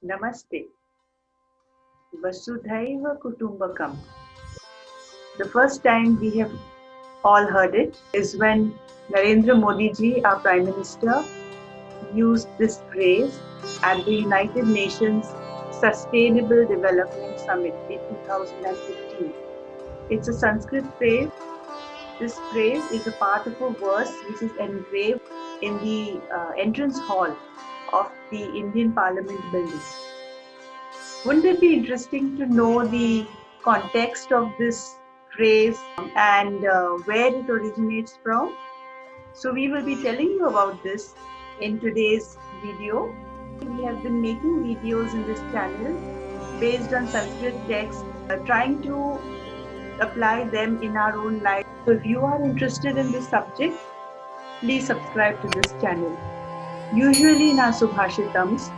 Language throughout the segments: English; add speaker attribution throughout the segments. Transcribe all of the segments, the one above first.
Speaker 1: Namaste. Vasudhaiva Kutumbakam. The first time we have all heard it is when Narendra Modi ji, our Prime Minister, used this phrase at the United Nations Sustainable Development Summit in 2015. It's a Sanskrit phrase. This phrase is a part of a verse which is engraved in the entrance hall of the Indian Parliament building. Wouldn't it be interesting to know the context of this phrase and where it originates from? So, we will be telling you about this in today's video. We have been making videos in this channel based on Sanskrit texts, trying to apply them in our own life. So, if you are interested in this subject, please subscribe to this channel. Usually, in our Subhashitams,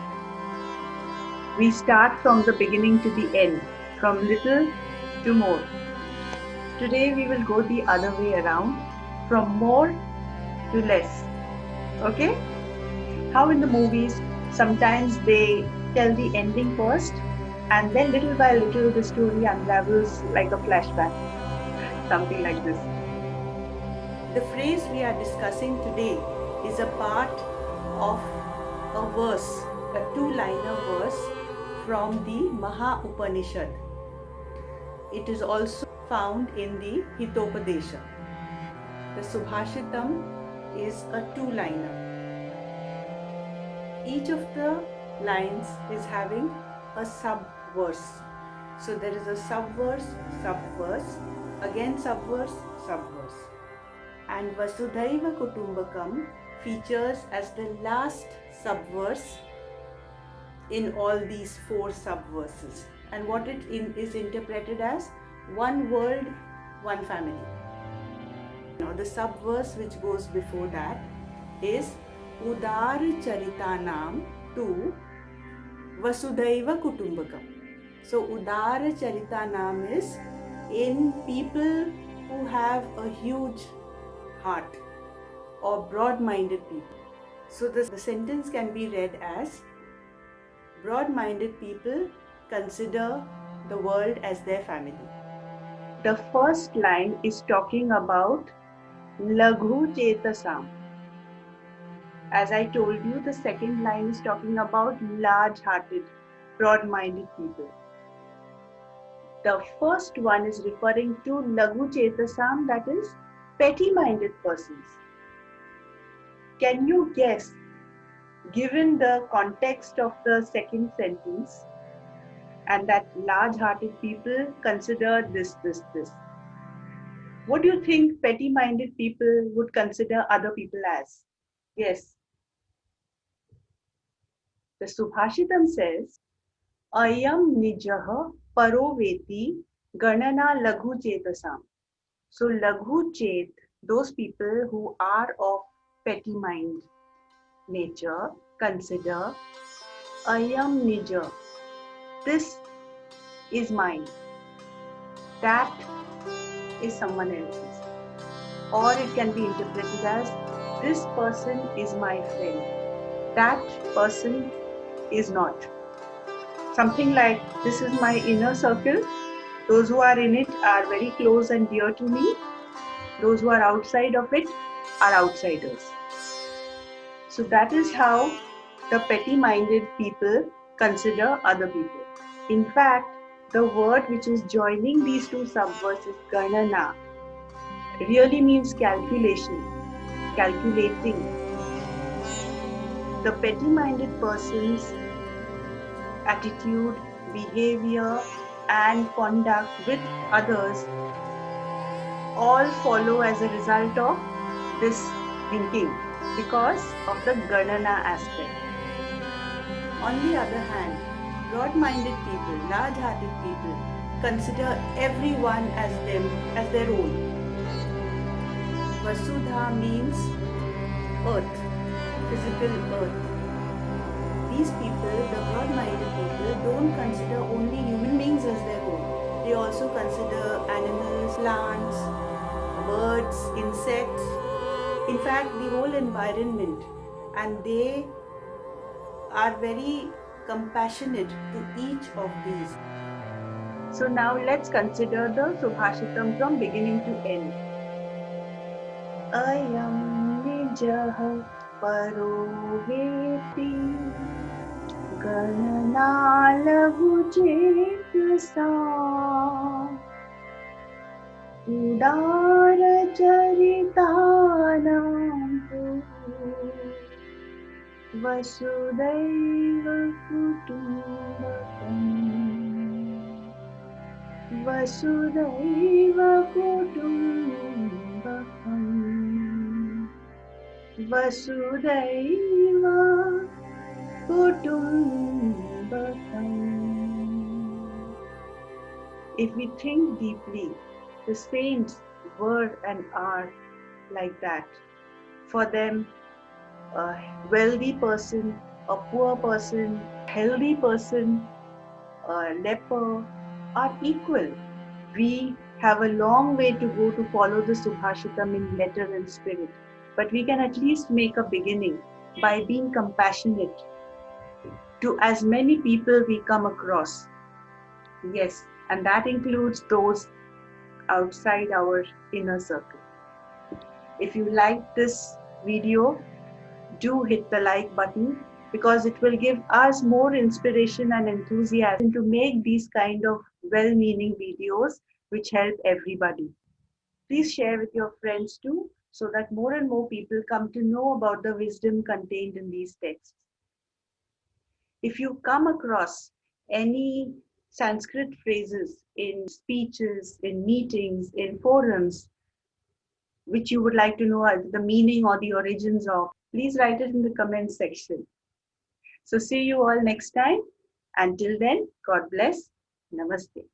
Speaker 1: we start from the beginning to the end, from little to more. Today we will go the other way around, from more to less. Okay? How in the movies, sometimes they tell the ending first, and then little by little the story unravels like a flashback. Something like this. The phrase we are discussing today is a part of a verse, a two-liner verse from the Maha Upanishad. It is also found in the Hitopadesha. The Subhashitam is a two-liner. Each of the lines is having a sub-verse. So there is a subverse, subverse, again subverse, subverse. And Vasudhaiva Kutumbakam features as the last subverse in all these four subverses, and what it is interpreted as one world, one family. Now the subverse which goes before that is Udar Charitanam to Vasudhaiva Kutumbakam. So Udar Charitanam is in people who have a huge heart or broad-minded people. So the sentence can be read as broad-minded people consider the world as their family. The first line is talking about Laghu Chetasam. As I told you, the second line is talking about large-hearted, broad-minded people. The first one is referring to Laghu Chetasam, that is, petty-minded persons. Can you guess, given the context of the second sentence, and that large-hearted people consider this. What do you think petty-minded people would consider other people as? Yes. The Subhashitam says, Ayam nijaha paroveti ganana laghu chetasam. So laghu chet, those people who are of petty mind nature, consider Ayam nija, this is mine, that is someone else's. Or it can be interpreted as this person is my friend, that person is not. Something like this is my inner circle, those who are in it are very close and dear to me, those who are outside of it are outsiders. So that is how the petty-minded people consider other people. In fact, the word which is joining these two subverses, ganana, really means calculation, calculating. The petty-minded person's attitude, behavior, and conduct with others all follow as a result of this thinking, because of the ganana aspect. On the other hand, broad-minded people, large-hearted people consider everyone as their own. Vasudha means earth, physical earth. These people, the broad-minded people, don't consider only human beings as their own. They also consider animals, plants, birds, insects, in fact the whole environment, and they are very
Speaker 2: compassionate to each of these.
Speaker 1: So now let's consider the Subhashitam from beginning to end. Ayam nijah paro veti ganana lahu jetasa udara charitanam vasudhaiva kutumbakam vasudhaiva kutumbakam vasudhaiva kutumbakam. If we think deeply, the saints were and are like that. For them, a wealthy person, a poor person, healthy person, a leper are equal. We have a long way to go to follow the Subhashitam in letter and spirit, but we can at least make a beginning by being compassionate to as many people we come across. Yes, and that includes those outside our inner circle. If you like this video, do hit the like button because it will give us more inspiration and enthusiasm to make these kind of well-meaning videos which help everybody. Please share with your friends too so that more and more people come to know about the wisdom contained in these texts. If you come across any Sanskrit phrases in speeches, in meetings, in forums, which you would like to know the meaning or the origins of, please write it in the comments section. So see you all next time. Until then, God bless. Namaste.